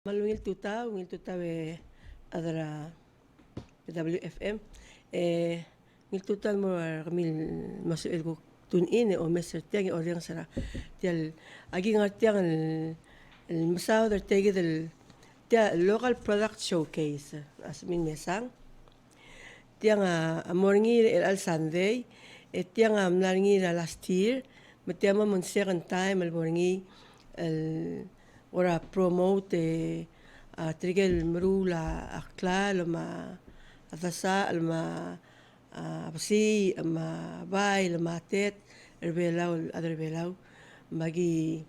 Ngil tuta we adara WFM ngil tuta mo kamil masuel ko tun in o meser tiang o riang sara tial agi ngartiang el masao der tege del tia local product showcase as min mesang tiang a morngi el al Sunday tiang a mnarngi la last year metiama mon second time el morngi el ora promote trigel merula akla lama atasa lama pasi ma bai lama tet erbelau aderbelau magi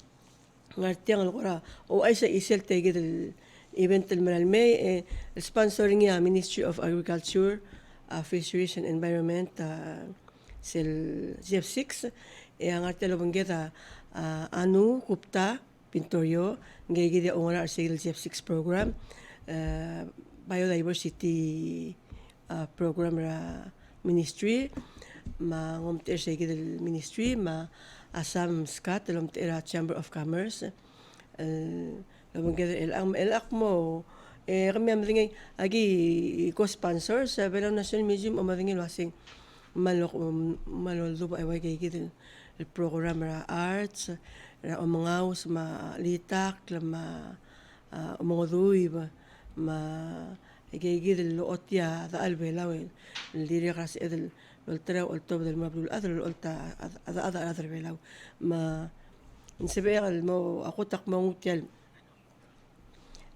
ngartiang ora o aisa isel tegel event el meralme sponsoring ya Ministry of Agriculture, Fisheries and Environment sel GF6 ngartiang bangeta anu GUPTA BINTORIO ngegi dia ongara arsigil GF6 program Biodiversity program ra ministry ma ngomter sigil ministry ma asam skat lom tera Chamber of Commerce ngegi el akmo kami amdingay agi co-sponsor sa Belao National Museum o madingil wasing maloldo ba ay gigi el program ra arts ra omangaw ma litak lama omangoduy ba ma igigid lootya da albelaw el dirigas edel ultra ultob del mablul adal ulta ada belaw ma nsebeer el mo akotak mangutial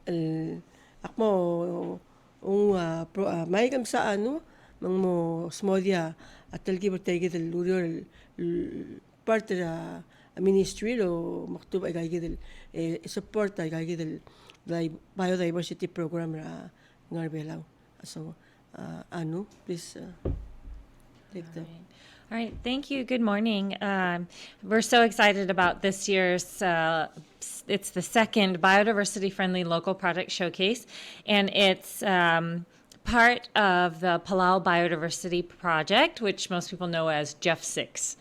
el akmo maigam sa ano mo smodia atalgi botegi del luriol parte da ministry lo maktub ay gagid support ay gagid biodiversity program ra ngarbelaw so anu please take the All right, thank you. Good morning. We're so excited about this year's, it's the second Biodiversity-Friendly Local Product Showcase, and it's part of the Palau Biodiversity Project, which most people know as GF6.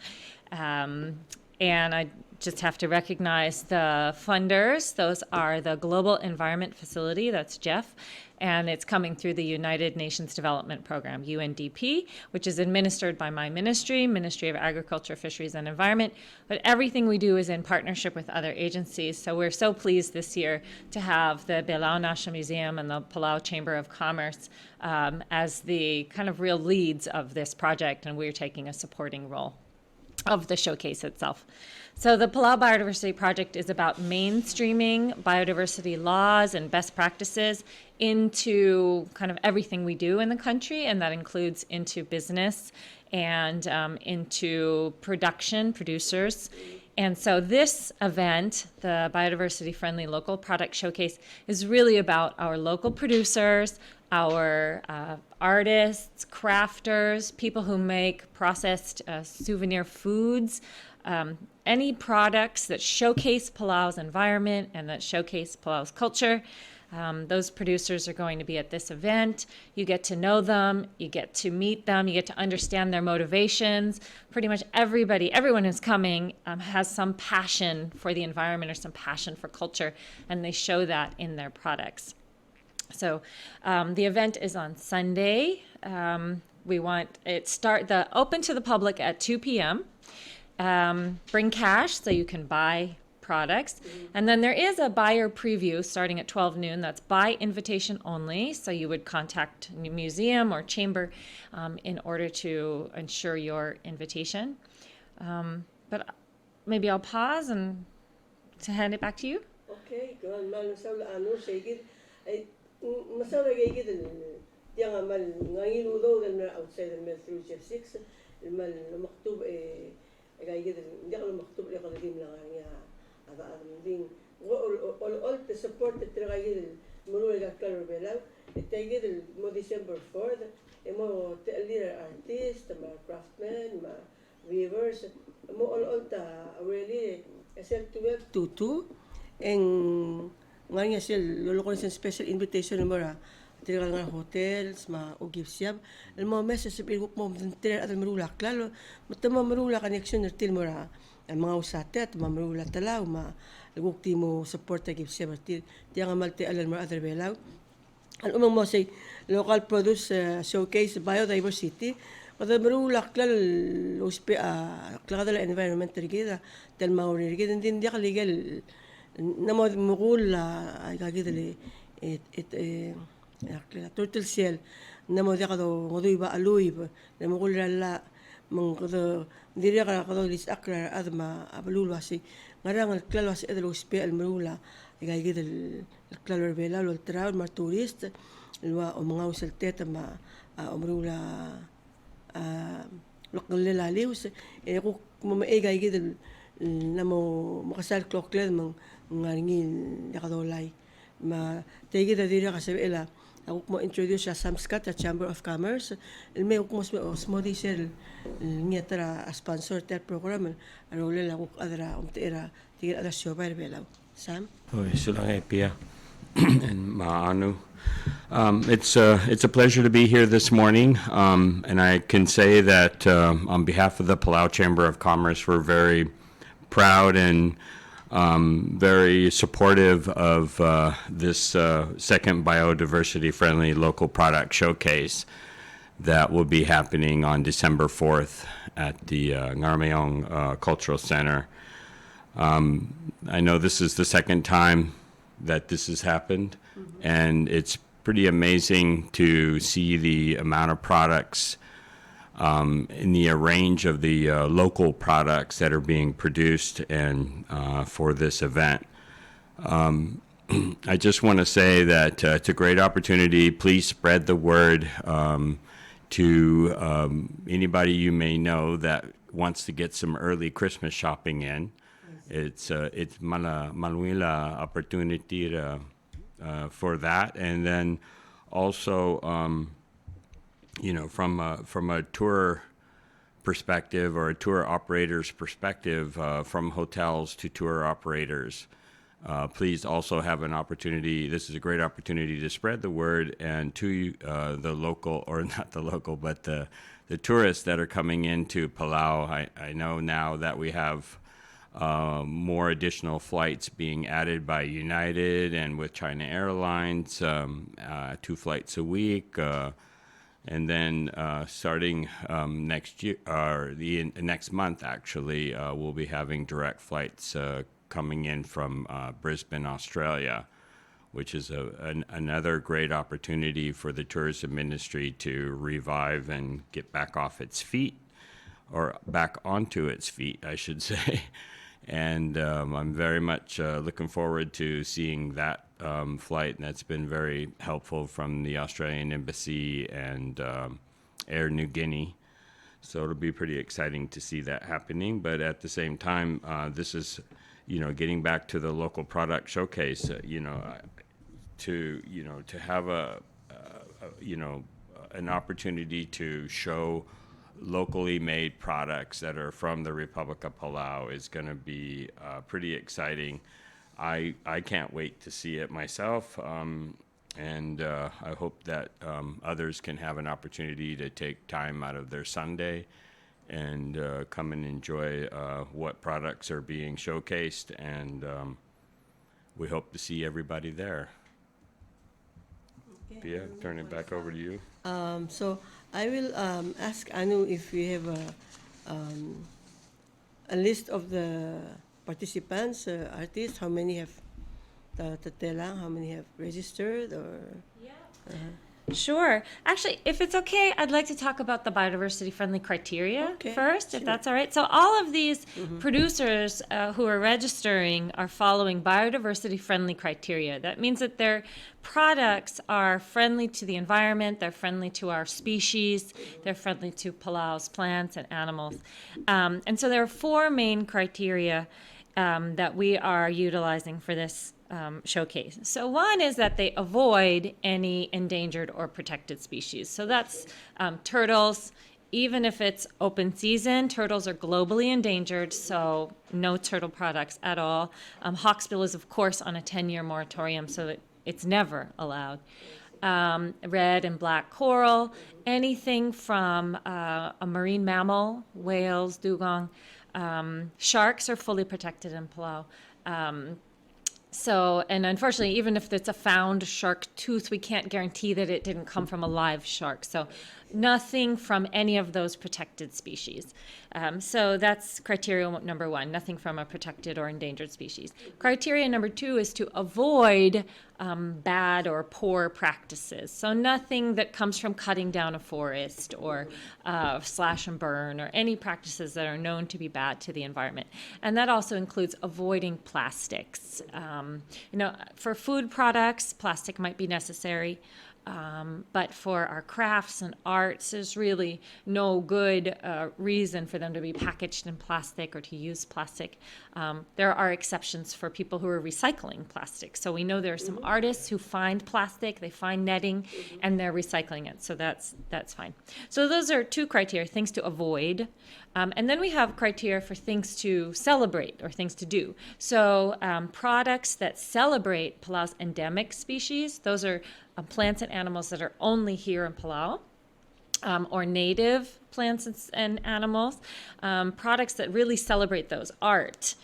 And I just have to recognize the funders. Those are the Global Environment Facility, that's GEF, and it's coming through the United Nations Development Program, UNDP, which is administered by my ministry, Ministry of Agriculture, Fisheries and Environment. But everything we do is in partnership with other agencies. So we're so pleased this year to have the Belao National Museum and the Palau Chamber of Commerce as the kind of real leads of this project, and we're taking a supporting role of the showcase itself. So the Palau Biodiversity Project is about mainstreaming biodiversity laws and best practices into kind of everything we do in the country, and that includes into business and into producers. And so this event, the Biodiversity-Friendly Local Product Showcase, is really about our local producers, our artists, crafters, people who make processed souvenir foods, any products that showcase Palau's environment and that showcase Palau's culture. Those producers are going to be at this event. You get to know them, you get to meet them, you get to understand their motivations. Pretty much everyone who's coming has some passion for the environment or some passion for culture, and they show that in their products. So the event is on Sunday. We want it open to the public at 2 p.m. Bring cash so you can buy products. And then there is a buyer preview starting at 12 noon. That's by invitation only. So you would contact the museum or chamber in order to ensure your invitation. But maybe I'll pause and to hand it back to you. Okay, masawag gigid yang amal ngayon udo del outside del through GF6 mal maktub gigid hindi ko maktub le ko din lang nga ada ding all the support that gigid mulu ga color belang gigid mo December 4th mo leader artist ma craftsman ma weavers mo all ta really SL12 to 2 en ngayon siya lolo sa special invitation mo ra tira nga hotels ma ugip siya el mo message sa pilguk mo tinter at marula klaro matama marula connection til mo ra mga usate at mamrula talaw lagukti mo support na give siya martir tiya nga malte alan mo other belaw ang umang mo say local produce showcase biodiversity kada marula klal uspe klada la environment rigida tel mauri rigida din dia legal namo mugul ay kagida le it turtle shell namo dia kado ngodo iba aluy namo mugul la mang kado diri kado lis akla adma abalulwa si ngarang klal was edlo uspe al marula ay kagida الكلار بيلا والتراول مع توريست الوا ومعاو سلتات مع أمرولا لقلل عليه وس يقول مم إيجا يجد نمو مقصال كلوكلاد من ngangin yakadolay ma tegi da diri kasi ela ako mo introduce sa Samskat at Chamber of Commerce ilme ko mo smodi sel niya tara sponsor tel program arolela ko adra umtira tigil ada show bay belaw Sam Oi, sulang Pia and Maanu. It's a pleasure to be here this morning, and I can say that on behalf of the Palau Chamber of Commerce, we're very proud and very supportive of this second biodiversity-friendly local product showcase that will be happening on December 4th at the Ngarmeong Cultural Center. I know this is the second time that this has happened, and it's pretty amazing to see the amount of products in the range of the local products that are being produced and for this event. I just want to say that it's a great opportunity. Please spread the word to anybody you may know that wants to get some early Christmas shopping in. It's manuila opportunity for that, and then also you know, from a tour perspective or a tour operator's perspective, from hotels to tour operators, please also have an opportunity. This is a great opportunity to spread the word and to the local, or not the local, but the tourists that are coming into Palau. I know now that we have more additional flights being added by United and with China Airlines, 2 flights a week. And then starting next year, or next month, actually, we'll be having direct flights coming in from Brisbane, Australia, which is another great opportunity for the tourism industry to revive and get back off its feet, or back onto its feet, I should say. And I'm very much looking forward to seeing that flight, and that's been very helpful from the Australian Embassy and Air New Guinea. So it'll be pretty exciting to see that happening. But at the same time, this is, you know, getting back to the local product showcase. You know, to have an opportunity to show locally made products that are from the Republic of Palau is going to be pretty exciting. I can't wait to see it myself, and I hope that others can have an opportunity to take time out of their Sunday and come and enjoy what products are being showcased, and we hope to see everybody there. Pia, turn it back over to you. So I will ask Anu if we have a list of the participants, artists, how many have tatelang, how many have registered, or Sure. Actually, if it's okay, I'd like to talk about the biodiversity-friendly criteria first, if that's all right. So all of these producers who are registering are following biodiversity-friendly criteria. That means that their products are friendly to the environment, they're friendly to our species, they're friendly to Palau's plants and animals. And so there are 4 main criteria that we are utilizing for this showcase. So one is that they avoid any endangered or protected species. So that's turtles. Even if it's open season, turtles are globally endangered, so no turtle products at all. Hawksbill is, of course, on a 10-year moratorium, so it's never allowed. Red and black coral, anything from a marine mammal, whales, dugong, Sharks are fully protected in Palau. So, and unfortunately, even if it's a found shark tooth, we can't guarantee that it didn't come from a live shark. So, nothing from any of those protected species. So, that's criteria number one, nothing from a protected or endangered species. Criteria number two is to avoid bad or poor practices. So, nothing that comes from cutting down a forest or slash and burn or any practices that are known to be bad to the environment. And that also includes avoiding plastics. For food products, plastic might be necessary. But for our crafts and arts, there's really no good reason for them to be packaged in plastic or to use plastic. There are exceptions for people who are recycling plastic. So we know there are some artists who find plastic, they find netting, and they're recycling it. So that's fine. So those are two criteria, things to avoid. And then we have criteria for things to celebrate or things to do. So products that celebrate Palau's endemic species, those are plants and animals that are only here in Palau, or native plants and animals. Products that really celebrate those, art,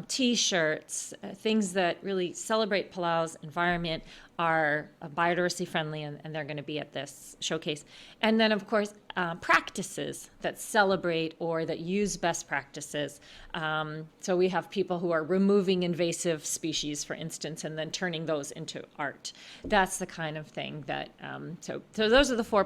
T-shirts, things that really celebrate Palau's environment are biodiversity friendly, and they're going to be at this showcase. And then, of course, practices that celebrate or that use best practices. So we have people who are removing invasive species, for instance, and then turning those into art. That's the kind of thing that, so those are the four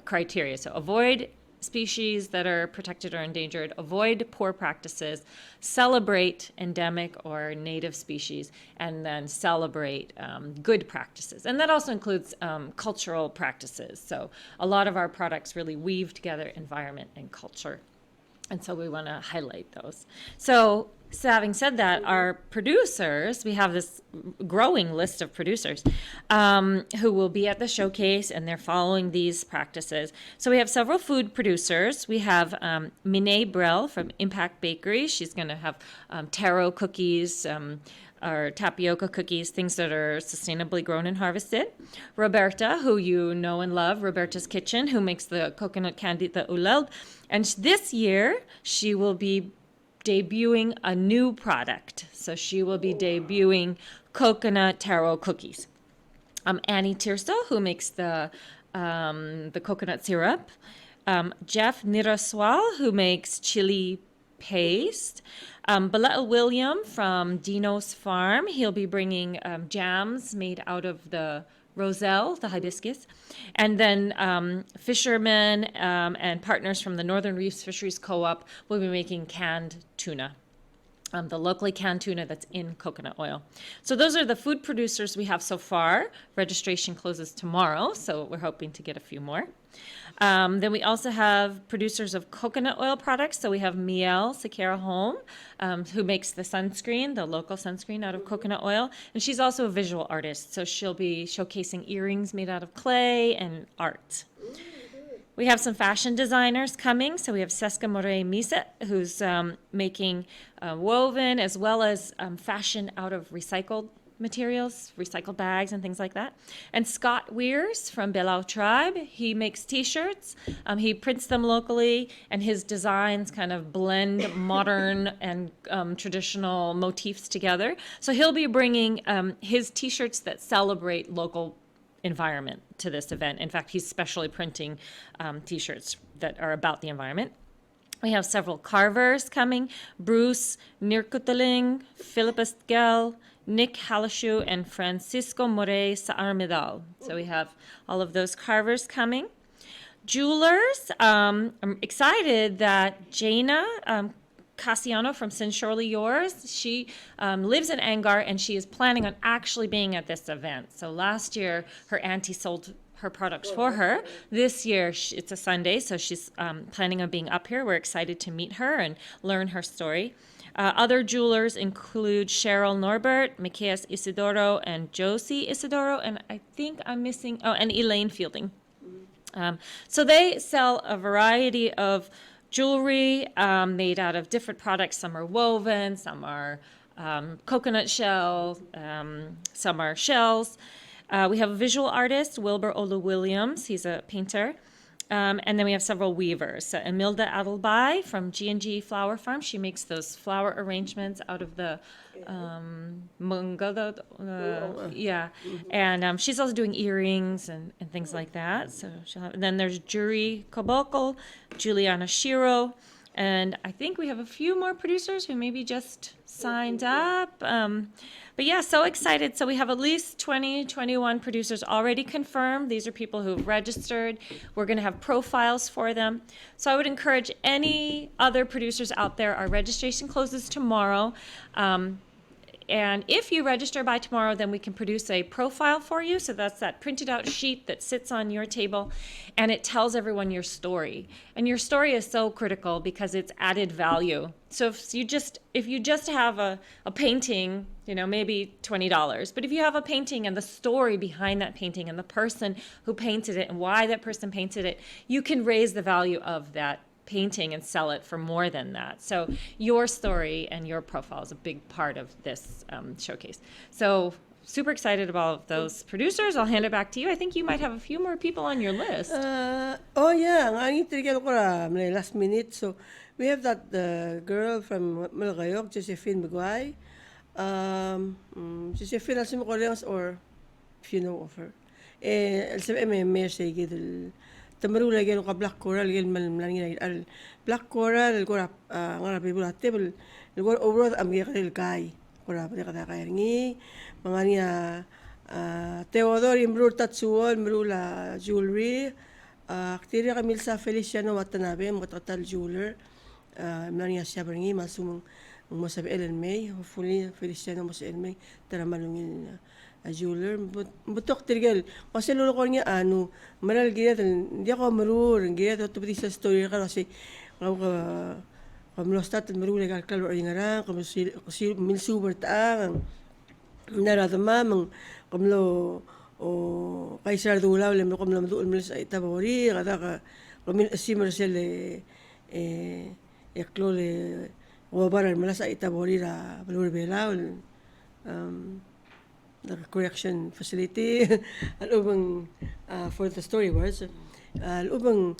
criteria. So avoid species that are protected or endangered, avoid poor practices, celebrate endemic or native species, and then celebrate good practices. And that also includes cultural practices. So a lot of our products really weave together environment and culture. And so we want to highlight those. So having said that, our producers, we have this growing list of producers who will be at the showcase, and they're following these practices. So we have several food producers. We have Minée Brel from Impact Bakery. She's going to have taro cookies, or tapioca cookies, things that are sustainably grown and harvested. Roberta, who you know and love, Roberta's Kitchen, who makes the coconut candy, the uleld. And this year, she will be debuting a new product. So she will be debuting coconut taro cookies. Annie Tirso, who makes the coconut syrup. Jeff Niraswal, who makes chili paste. Balal William from Dino's Farm. He'll be bringing jams made out of the roselle, the hibiscus. And then fishermen and partners from the Northern Reefs Fisheries Co-op will be making canned tuna. The locally canned tuna that's in coconut oil. So those are the food producers we have so far. Registration closes tomorrow, so we're hoping to get a few more. Then we also have producers of coconut oil products. So we have Miel Sequeira Home, who makes the sunscreen, the local sunscreen out of coconut oil. And she's also a visual artist, so she'll be showcasing earrings made out of clay and art. We have some fashion designers coming. So we have Seska MOREI-REMENGESAU, who's making woven as well as fashion out of recycled materials, recycled bags and things like that. And Scott Weirs from Belau Tribe, he makes t-shirts. He prints them locally, and his designs kind of blend modern and traditional motifs together. So he'll be bringing his t-shirts that celebrate local environment to this event. In fact, he's specially printing t-shirts that are about the environment. We have several carvers coming: Bruce Nirkutaling, Philip Estgel, Nick Halashu, and Francisco Morey Saarmedal. So we have all of those carvers coming. Jewelers, I'm excited that Jaina Cassiano from Sincerely Yours, she lives in Angar, and she is planning on actually being at this event. So last year, her auntie sold her products for her. This year, it's a Sunday, so she's planning on being up here. We're excited to meet her and learn her story. Other jewelers include Cheryl Norbert, Micaeus Isidoro, and Josie Isidoro, and I think I'm missing, and Elaine Fielding. So they sell a variety of jewelry made out of different products. Some are woven, some are coconut shell, some are shells. We have a visual artist, Wilbur Olu Williams. He's a painter. And then we have several weavers. So Emilda Adelbai from G&G Flower Farm. She makes those flower arrangements out of the mungado. Yeah. And she's also doing earrings and things like that. So she'll have, and then there's Juri Koboko, Juliana Shiro. And I think we have a few more producers who maybe just signed up. But yeah, so excited. So we have at least 21 producers already confirmed. These are people who've registered. We're going to have profiles for them. So I would encourage any other producers out there, our registration closes tomorrow. And if you register by tomorrow, then we can produce a profile for you. So that's that printed out sheet that sits on your table, and it tells everyone your story. And your story is so critical because it's added value. So if you just have a painting, maybe $20. But if you have a painting and the story behind that painting and the person who painted it and why that person painted it, you can raise the value of that painting and sell it for more than that. So your story and your profile is a big part of this showcase. So super excited about those producers. I'll hand it back to you. I think you might have a few more people on your list. Oh yeah, nga ni trigger ko ra last minute. So we have that girl from Malagayok, Josephine Biguay. Josephine Alcim or if you know of her. Mayor say gidel تمروا لقينا black coral لقينا ملانين black coral الكورة ngara bibula table الكورة overall am gaya kai kora pada kata kai ngi mangania Theodore imbrur tatsuol mrula jewelry aktiri kami sa Feliciano Watanabe matatal jeweler mlania siya beringi masumang mosabi Ellen May hopefully Feliciano mosabi Ellen May tara malungin a jeweler butok tirgel kasi lolo ko niya maral gaya hindi ako marur gaya to pati sa story ka kasi kamlo stat marur legal kalor ngara kasi mil super taang naradama mang kamlo o kaisar dulaw le kamlo madu mil sa itabori kada ka kamil simer sel eklole wabaran mala sa itabori ra balur belaw the correction facility alubang for the storyboards alubang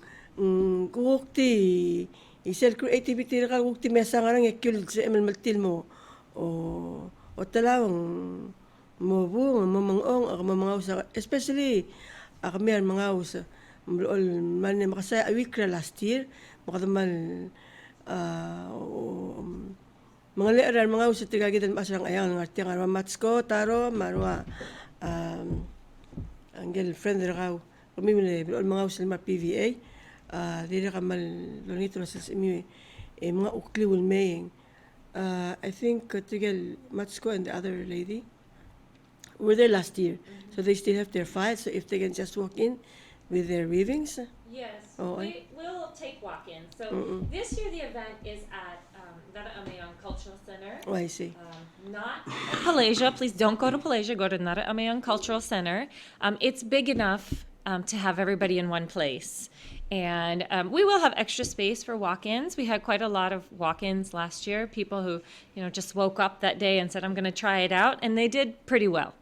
kukti isel creativity ka kukti mesa nga nang ekul sa maltil mo o talawang mo mamangong mamangao sa especially kami mga usa man makasaya a week last year makadaman mga learan mga usa tigagitan masarang ayang ng artiyang arwa matsko taro marwa angel friend raw kami mga usa ma PVA dili ka mal lonito sa imi mga ukli will maying I think tigal matsko and the other lady were there last year so they still have their files so if they can just walk in with their weavings. Yes, we'll take walk-ins. So this year the event is at Nara Amayon Cultural Center. Oh, I see. Not Palasia. Please don't go to Palasia. Go to Nara Amayon Cultural Center. It's big enough to have everybody in one place. And we will have extra space for walk-ins. We had quite a lot of walk-ins last year. People who, just woke up that day and said, I'm going to try it out. And they did pretty well.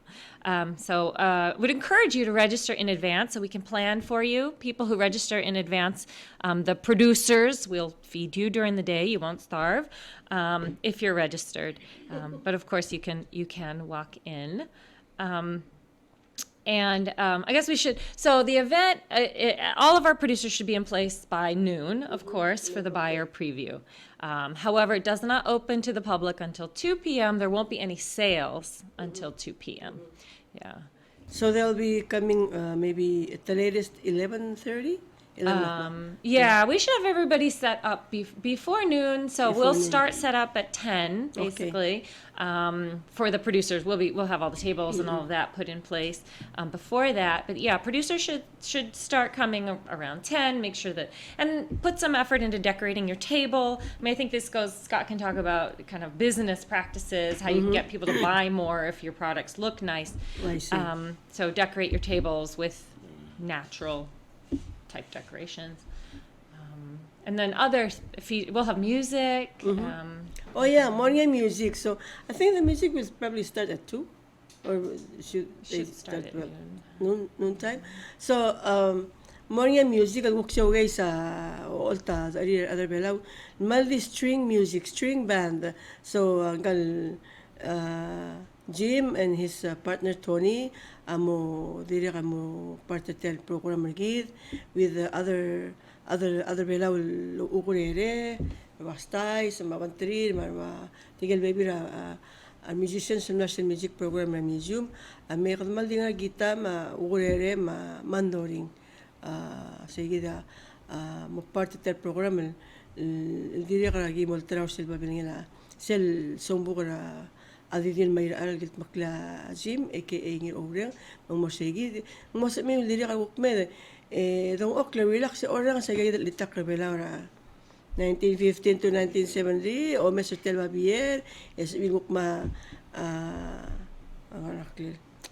So would encourage you to register in advance so we can plan for you. People who register in advance, the producers will feed you during the day. You won't starve if you're registered. But of course you can walk in. And I guess we should, so the event, all of our producers should be in place by noon, of course, for the buyer preview. However, it does not open to the public until 2 p.m. There won't be any sales until 2 p.m. Yeah. So they'll be coming maybe at the latest 11:30? Yeah, we should have everybody set up before noon. So we'll start set up at 10, basically. For the producers, we'll have all the tables and all of that put in place before that. But yeah, producers should start coming around 10. Make sure that and put some effort into decorating your table. I mean, I think this goes. Scott can talk about kind of business practices, how you can get people to buy more if your products look nice. I see. So decorate your tables with natural type decorations, and then we'll have music. Oh yeah, morning music. So I think the music will probably start at 2, or should they Should start at noon time? So Morning music ang show guys sa Olta sa other belaw. Multi string music, string band. So Jim and his partner Tony amo diri kamo part-time program gid with the other belaw ukulele, bastay sa mabantri, tigel baby a musicians sa National Music Program na museum. May kadmal din nga gita ukulele mandoring. Sige da mo part-time program diri ka gi moltraw silba bilingila sel sombo ka adidin may aral git makla Jim aka ngir orang mo sige mo sa may diri ka ukme dong okla relax orang sa gayda litak rebela ora 1915 to 1970 o Mr. Telma Bier es biguk ma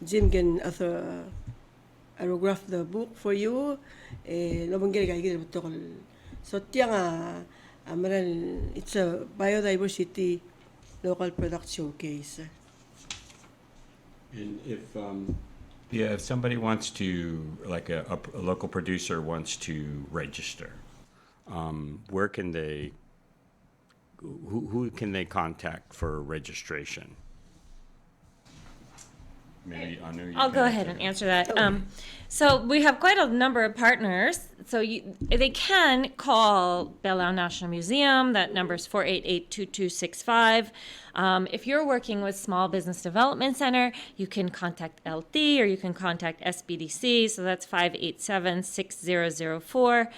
Jim can autograph the book for you lobang gaya gaya betul so tiang it's a biodiversity local product showcase. And if somebody wants to, like a local producer wants to register, where can they, who can they contact for registration? Maybe Anu, I'll go ahead and answer that. So we have quite a number of partners. So they can call Belao National Museum. That number is 488-2265. If you're working with Small Business Development Center, you can contact LT or you can contact SBDC. So that's 587-6004.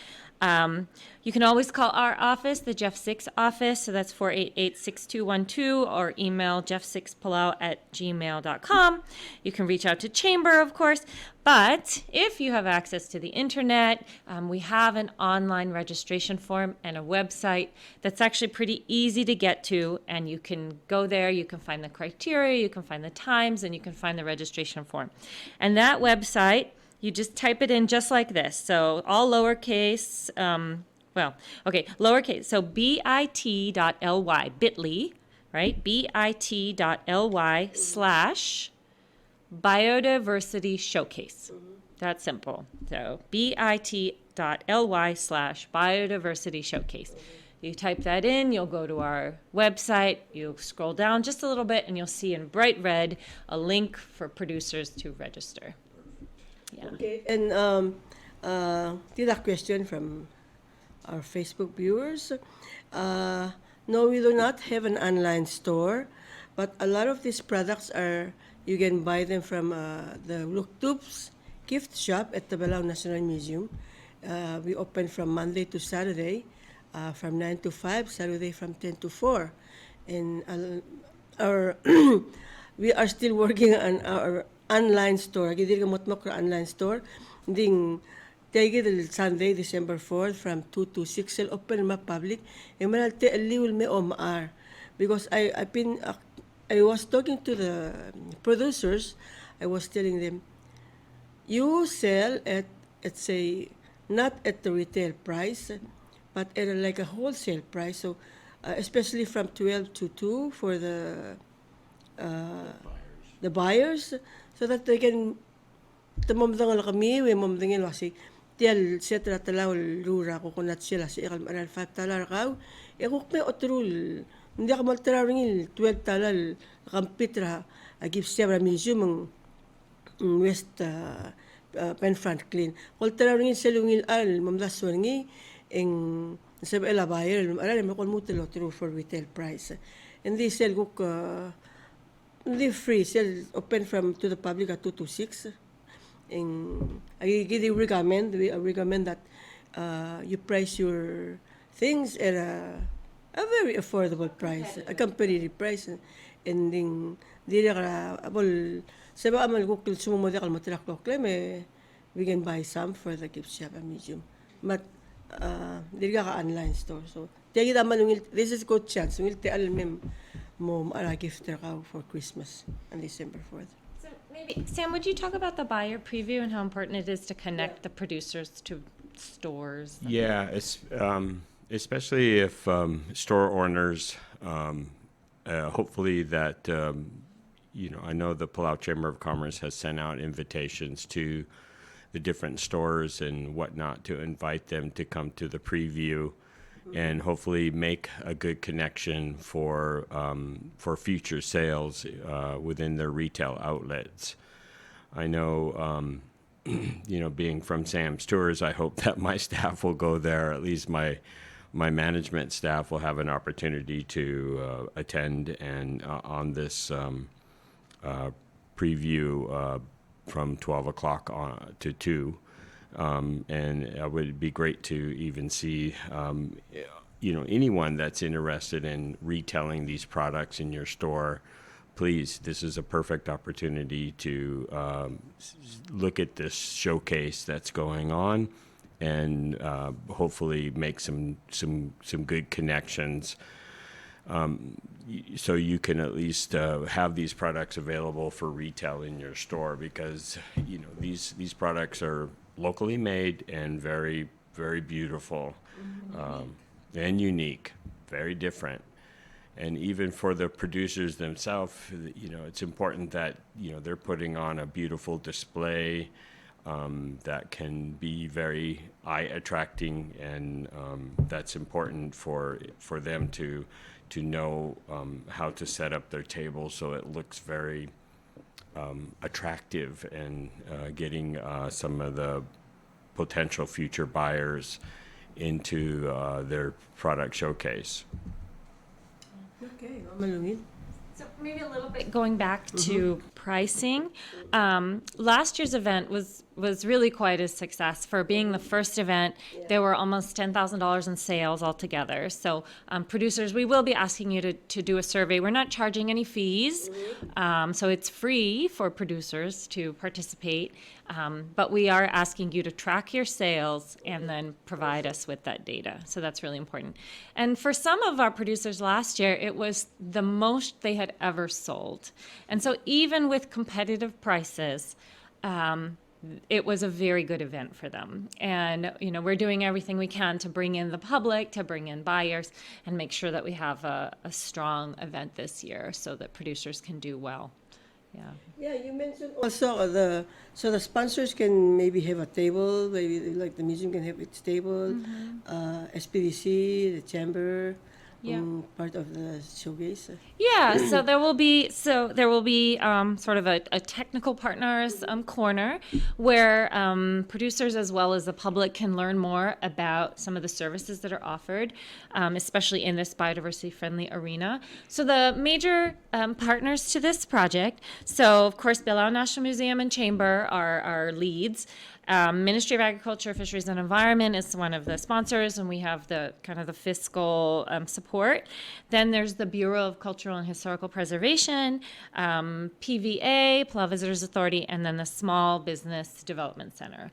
You can always call our office, the Jeff Six office, so that's 488-6212, or email jeff6palau@gmail.com. You can reach out to Chamber, of course, but if you have access to the internet, we have an online registration form and a website that's actually pretty easy to get to, and you can go there, you can find the criteria, you can find the times, and you can find the registration form. And that website, you just type it in just like this. So all lowercase, lowercase. So bit.ly, bit.ly, right? bit.ly/biodiversity showcase. That's simple. So bit.ly/biodiversity showcase. You type that in, you'll go to our website, you'll scroll down just a little bit, and you'll see in bright red a link for producers to register. Yeah. Okay, and did a question from our Facebook viewers. No, we do not have an online store, but a lot of these products you can buy them from the Luktups gift shop at the Belao National Museum. We open from Monday to Saturday, from 9 to 5, Saturday from 10 to 4. And we are still working on our online store. Gidi ka motmok online store. Ding tagi Sunday, December 4th from 2 to 6 sel open ma public. E manal te liwil me OMR because I was talking to the producers. I was telling them, you sell at say not at the retail price, but at like a wholesale price. So especially from 12 to 2 for the buyers, so that they can tumamdang kami, we mamdangin kasi tial setra talaw lura ko kunat sila si ikal maral $5 kaw. Kuk may otrul hindi ka maltarawing $12 kampitra agip siya museum ng West Pen Franklin. Kul tarawing selungil al mamdaswan ngi eng sa ela buyer maral mo kul mutel otru for retail price. And they sell kuk live free, sell open to the public at 2 to 6. And we recommend that you price your things at a very affordable price, a competitive price. And then, we can buy some for the gift shop and museum. But dili ka online store. So, this is good chance. We'll tell them mo gift for Christmas on December 4th. So maybe, Sam, would you talk about the buyer preview and how important it is to connect the producers to stores? Yeah, especially if store owners, hopefully that, I know the Palau Chamber of Commerce has sent out invitations to the different stores and whatnot to invite them to come to the preview and hopefully make a good connection for future sales within their retail outlets. I know, being from Sam's Tours, I hope that my staff will go there. At least my management staff will have an opportunity to attend and on this preview from 12 o'clock to 2. And it would be great to even see, anyone that's interested in retailing these products in your store. Please, this is a perfect opportunity to look at this showcase that's going on, and hopefully make some good connections. So you can at least have these products available for retail in your store, because these products are locally made and very, very beautiful, and unique, very different. And even for the producers themselves, it's important that they're putting on a beautiful display that can be very eye attracting, and that's important for them to know how to set up their table so it looks very attractive, and getting some of the potential future buyers into their product showcase. Okay, Malungin. So maybe a little bit going back to pricing. Last year's event was really quite a success. For being the first event, there were almost $10,000 in sales altogether. So producers, we will be asking you to do a survey. We're not charging any fees, so it's free for producers to participate. But we are asking you to track your sales and then provide us with that data. So that's really important. And for some of our producers last year, it was the most they had ever sold. And so even with competitive prices, it was a very good event for them. And, we're doing everything we can to bring in the public, to bring in buyers, and make sure that we have a strong event this year so that producers can do well. Yeah. Yeah, you mentioned also the sponsors can maybe have a table, maybe like the museum can have its table, SPDC, the chamber, part of the showcase. Yeah, so there will be sort of a technical partners corner where producers as well as the public can learn more about some of the services that are offered, especially in this biodiversity-friendly arena. So the major partners to this project, so of course Bilbao National Museum and Chamber are our leads. Ministry of Agriculture, Fisheries and Environment is one of the sponsors, and we have the kind of the fiscal support. Then there's the Bureau of Cultural and Historical Preservation, PVA, Palau Visitors Authority, and then the Small Business Development Center.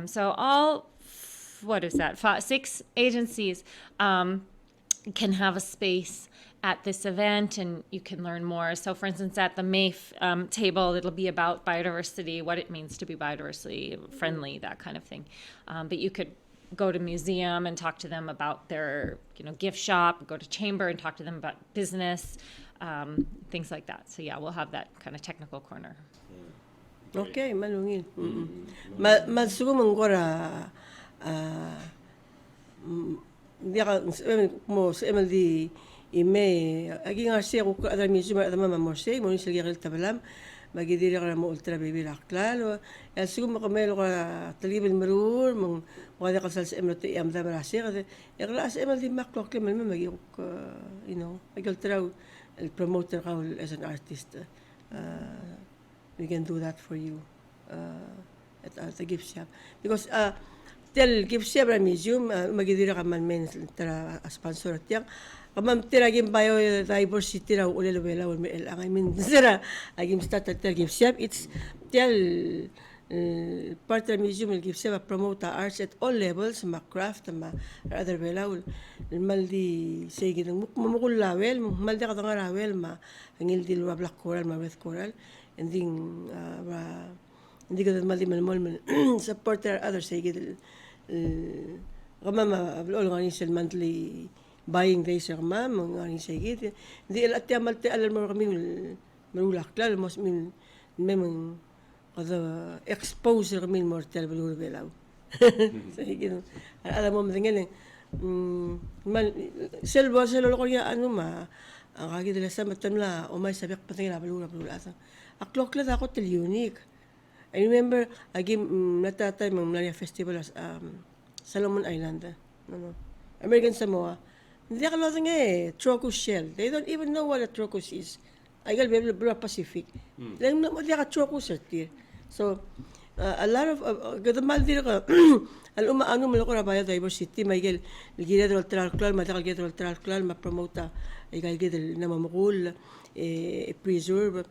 So all, 6 agencies can have a space at this event, and you can learn more. So for instance, at the MAFE table, it'll be about biodiversity, what it means to be biodiversity friendly, that kind of thing. But you could go to museum and talk to them about their gift shop, go to chamber and talk to them about business, things like that. So yeah, we'll have that kind of technical corner. Okay, malungin. Masugo mangora dia mo sa MLD ime aging arsi ako adal museum adama mamorse mo ni silgel tabalam magidiri ka mo ultra baby laklal ya sugo makamelo ka talibel marur mong wala ka sa MLD am da marasi ka ya class MLD maklok le man magi agil traw el promoter ka as an artist. We can do that for you at the gift shop because tel gift shop museum magidiri ka man men tara sponsor at yang kamam tira gim biodiversity ra ulelo bela ul mel I mean tira agim start at gift shop it's tel part of museum will gift shop promote arts at all levels ma craft ma other bela ul maldi sige ng mukul lawel maldi ka rawel ma angil dil wa black coral ma with coral and then hindi ko maldi malmol support other sige kamama all organize monthly buying days kama mga sige di alat ya malte alam mo kami marulak klaro mos min memang kada exposure kami mortal balur belaw. Sige no. Alam mo mtingin man selwa selo ko ya ano ma ang kagi dila sa matamla o may sabik patingin balur asa. Aklok la ako tel unique. I remember again natatay mang Malaria Festival as Solomon Island. No. American Samoa. Hindi ka lang trocus shell. They don't even know what a trocus is. I got very Pacific. Lang mo di ka trocus here. So a lot of gadamal din ka al umaano mo ko na biodiversity may gel gila del tralklal matakal gila del tralklal ma-promote ay gil na mamakul preserve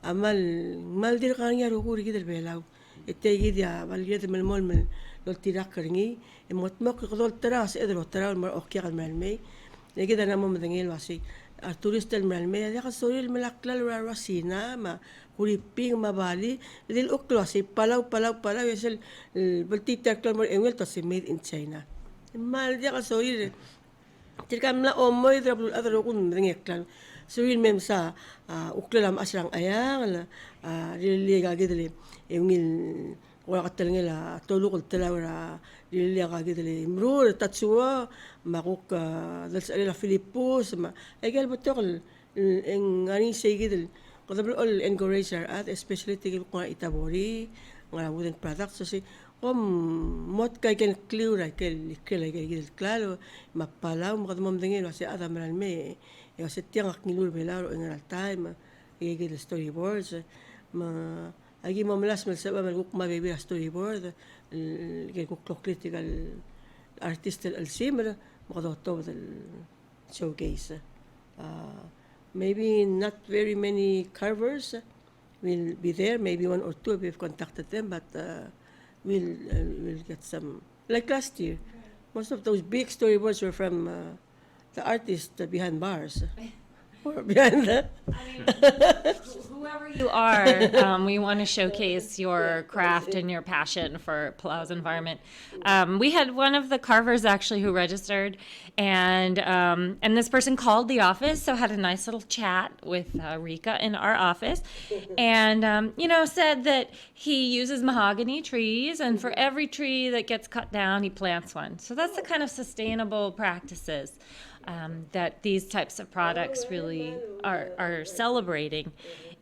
amal mal dir ka nga ro gil del belaw ite gida mal gil mal mol mal lo tirak karngi mot mo ko dol tras edro tral mar okya kal mal may gida na mo madangil wasi turist del mal may ya ka soril malaklal rasina ma kuriping mabali dil uklo si palaw es el baltita klamor engel to si made in China mal dia ka soril tirkam la omoy drabul adro kun ngek klan soril mem sa uklo lam asrang ayang lili ga gidele engil wala katalngela tolu kul talawra lili ga gidele imrur tatsua makuk dal sa la Filipos ma egal botol en ani segidel kada all encourage at especially tigil ko itabori nga wooden products so si mot kay ken clear kay gil claro mapalaw mo kada mamdengel wasi adam me wasi tiang aknilur belaro en al time gil storyboards ma agi mamlas mal saba mal ma baby storyboard gil ko critical artist al simra mo kada to showcase maybe not very many carvers will be there. Maybe one or two we've contacted them, but we'll get some. Like last year, most of those big storyboards were from the artist behind bars. Or behind the... Whoever you are, we want to showcase your craft and your passion for Palau's environment. We had one of the carvers actually who registered, and this person called the office, so had a nice little chat with Rika in our office, and said that he uses mahogany trees, and for every tree that gets cut down, he plants one. So that's the kind of sustainable practices that these types of products really are celebrating.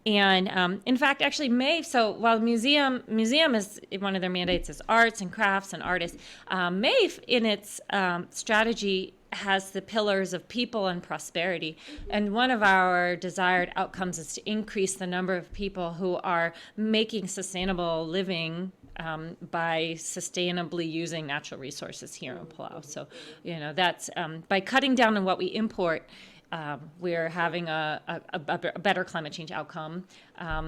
And in fact, actually, MAVE, so while museum is one of their mandates is arts and crafts and artists, MAVE in its strategy has the pillars of people and prosperity. And one of our desired outcomes is to increase the number of people who are making sustainable living by sustainably using natural resources here in Palau. So, that's by cutting down on what we import, we're having a better climate change outcome,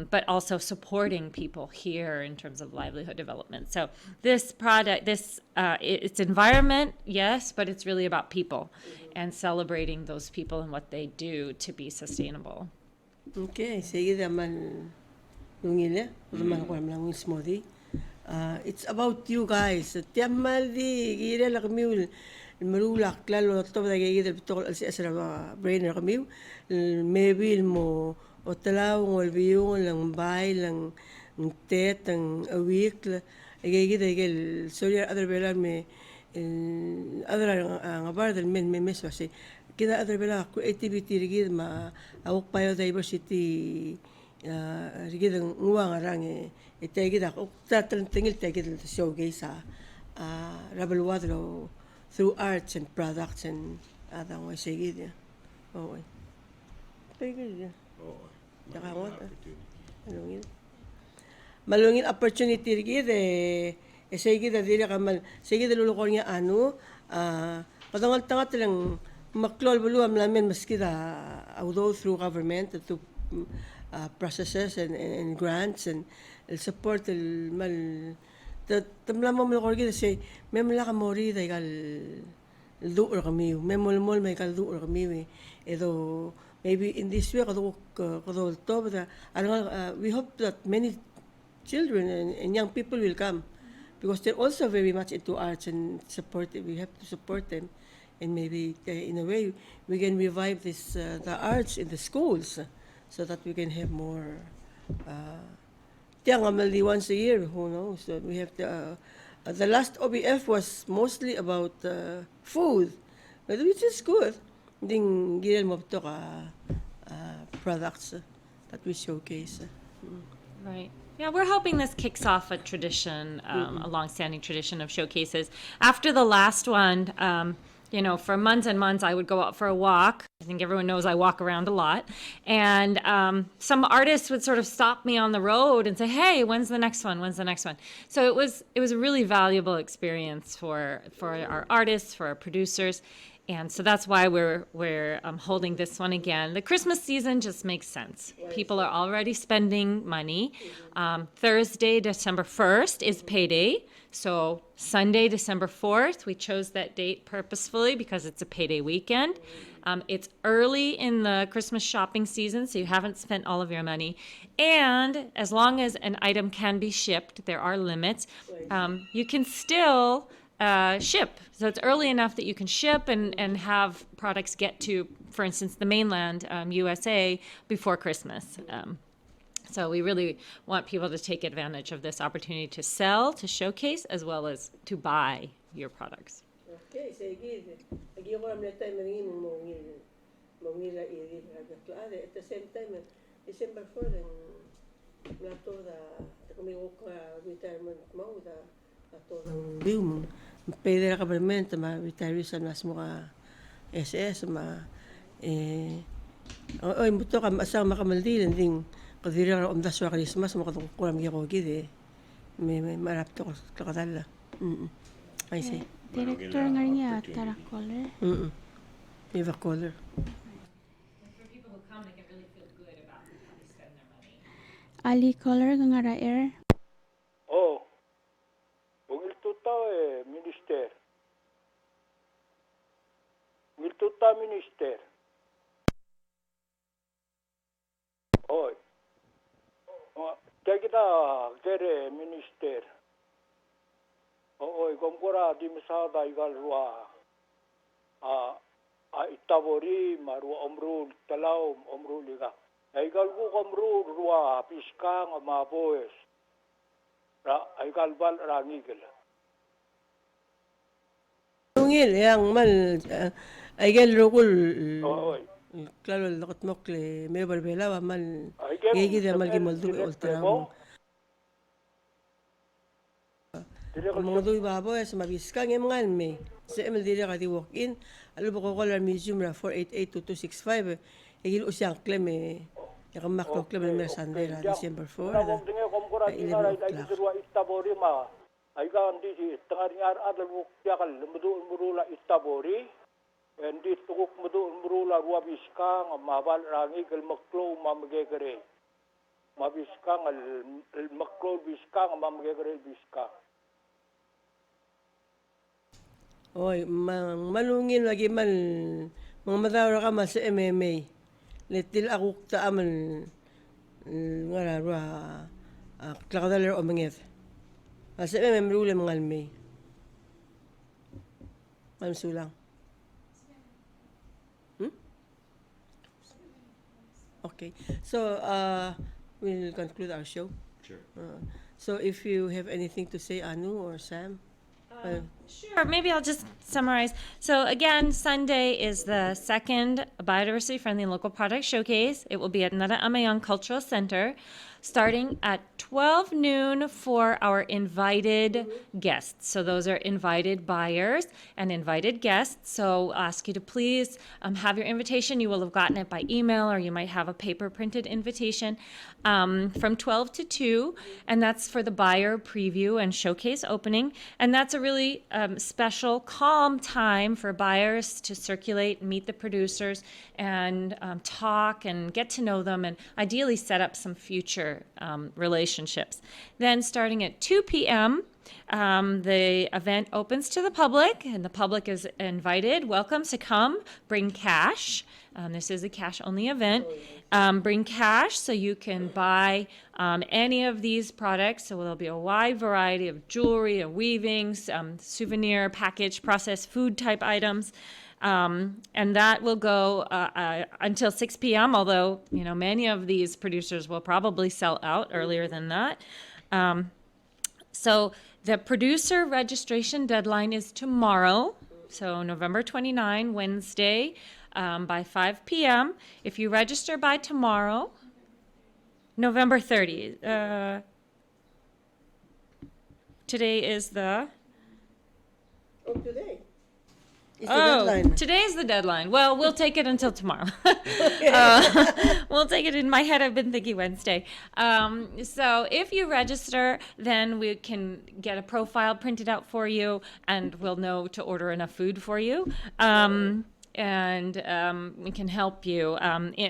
but also supporting people here in terms of livelihood development. So this product, it's environment, yes, but it's really about people and celebrating those people and what they do to be sustainable. Okay, sige naman nungile, naman ko lang smoothie. It's about you guys. Tiamal di gira la kami marulak lalo to da gira bitol si asra brainer kami maybe mo o talaw ngol biyo lang bay lang tet ang awik gira gel sorry other bela me other ngabar del men meso si kida other bela creativity gira ma awok biodiversity gira nguang arang itagida ko tatlangil tagida showcase rabelwad through arts and products and other ways sige oh sige malungin opportunity gide sige dili kamal sige lulukor niya padangal tangat lang maklol bulu amlamen maskida although through government to processes and grants and support mal tamlamo mo ko say memla ka mori daigal duur kami memol may kal duur kami edo maybe in this way kado to but we hope that many children and young people will come because they're also very much into arts and we have to support them and maybe in a way we can revive the arts in the schools so that we can have more tiang only once a year. Who knows? So we have the last OBF was mostly about food, but which is good. Ding gilan mo to ka products that we showcase. Right. Yeah, we're hoping this kicks off a tradition, a longstanding tradition of showcases. After the last one, for months and months, I would go out for a walk. I think everyone knows I walk around a lot. And some artists would sort of stop me on the road and say, hey, when's the next one? When's the next one? So it was a really valuable experience for our artists, for our producers. And so that's why we're holding this one again. The Christmas season just makes sense. People are already spending money. Thursday, December 1st is payday. So Sunday, December 4th, we chose that date purposefully because it's a payday weekend. It's early in the Christmas shopping season, so you haven't spent all of your money. And as long as an item can be shipped, there are limits, you can still ship. So it's early enough that you can ship and have products get to, for instance, the mainland USA before Christmas. So we really want people to take advantage of this opportunity to sell, to showcase, as well as to buy your products. Okay, sige. Lagi ko naman tayo maningin mongila iri at the same time December 4 ang nato da kumingok retirement mo da ato ng bill mo. Pwede ka permanent ma retire sa mas mo ka SS ma oy muto ka asang makamaldil ding kadira om daswa Christmas mo katong kuram gyako gid may marap to kakadala. I see. Director nga niya tara color. You have a color. For people who come, they can really feel good about how they spend their money. Ali color nga ra air. Oh. Ugiltuta minister. Ugiltuta minister. Oy. Kita kere minister. Oy, komkora di misada igal ruwa. Itabori marua omrul talaw omrul iga. Igal ko omrul ruwa piskang maboes. Igal bal rangigel. Tungil yang mal igal rokul Oy. claro lokot mokle me barbela wa mal gigi de mal gimol du ultra. Mga doy babo sa mabiskang emangan me. Sa ML dire ka di walk in. Alo ba ko color museum ra 4882265. Igil usyang klem yakam maklo klem na Sunday ra December 4. Komkora di na ay surwa itabori ma. Ay ka andi si tengah ngar adal buk yakal murula itabori. Endi tukuk murula ruwa biskang mabal rangigel maklo mamagegere. Mabiskang al maklo biskang mamagegere biskang. Oy, malungin lagi man mga matawra ka man sa MMA. Letil ako ta aman ngara ra klakadaler o manget. Sa MMA rule mga almay. Sulang. Okay. So we'll conclude our show. Sure. So if you have anything to say, Anu or Sam. Sure, maybe I'll just summarize. So again, Sunday is the second Biodiversity-Friendly Local Product Showcase. It will be at Nara Amayang Cultural Center, starting at 12 noon for our invited guests. So those are invited buyers and invited guests. So I'll ask you to please have your invitation. You will have gotten it by email, or you might have a paper printed invitation from 12 to 2. And that's for the buyer preview and showcase opening. And that's a really special, calm time for buyers to circulate, meet the producers, and talk and get to know them, and ideally set up some future relationships. Then starting at 2 p.m., the event opens to the public, and the public is invited. Welcome to come. Bring cash. This is a cash-only event. Bring cash so you can buy any of these products. So there'll be a wide variety of jewelry and weavings, souvenir, packaged, processed food type items. And that will go until 6 p.m., although, many of these producers will probably sell out earlier than that. So the producer registration deadline is tomorrow, so November 29, Wednesday, by 5 p.m. If you register by tomorrow, November 30. Today is the... Oh, today. It's the deadline. Today is the deadline. Well, we'll take it until tomorrow. We'll take it. In my head, I've been thinking Wednesday. So if you register, then we can get a profile printed out for you, and we'll know to order enough food for you. And we can help you.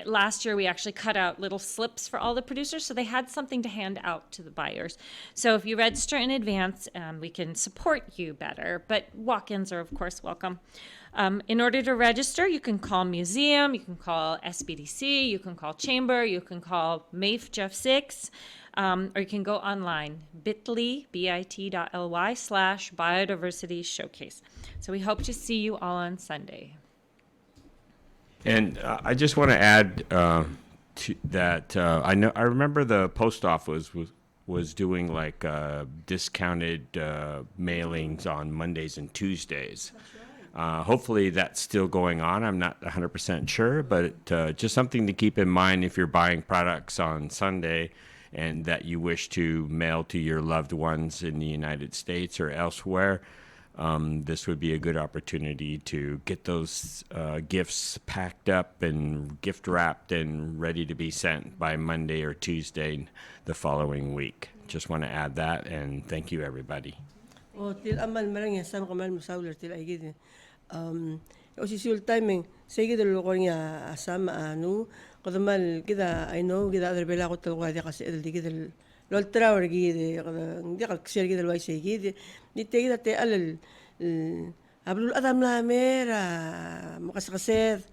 Last year, we actually cut out little slips for all the producers, so they had something to hand out to the buyers. So if you register in advance, we can support you better, but walk-ins are, of course, welcome. In order to register, you can call Museum, you can call SBDC, you can call Chamber, you can call MAFE Jeff 6, or you can go online, bit.ly/Biodiversity Showcase. So we hope to see you all on Sunday. And I just want to add to that I remember the post office was doing like discounted mailings on Mondays and Tuesdays. Hopefully that's still going on. I'm not 100% sure, but just something to keep in mind if you're buying products on Sunday and that you wish to mail to your loved ones in the United States or elsewhere. This would be a good opportunity to get those gifts packed up and gift wrapped and ready to be sent by Monday or Tuesday the following week. Just want to add that, and thank you, everybody. Oh, til amal marang yan sam kamal musauler til ay gid. O si sul timing say gid lo ko niya asam anu kadamal gida I know gida other bela ko tal ko kasi el gid lol trawer gid hindi kal ksel gid lo ay say gid di te gid te al hablul adam la mera makasakaset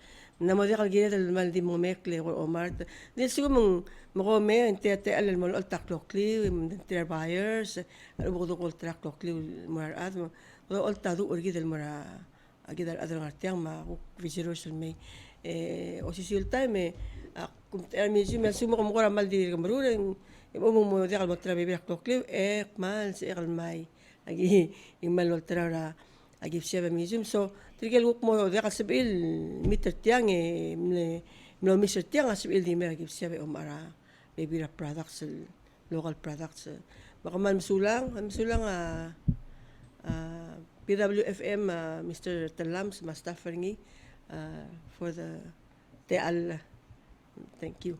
na mo di kal gid el mal di mo mekle o mart di sigo mong mo me ente te al mo al taklokli their buyers al bugo ko taklokli mar admo o al tadu orgid el mara agid al adro ngartiang ma visitors me o si sul time kum el museum el sumo ko mal di kamruren mo di kal mo trabe bi taklokli mal si el mai agi imal wal tra agi siya museum so tigel wuk mo di kal sabil meter tiang no Mr. Tiang sabil di mer agi siya mara maybe products local products baka man masulang PWFM Mr. Talams Mustafa for the teal. Thank you.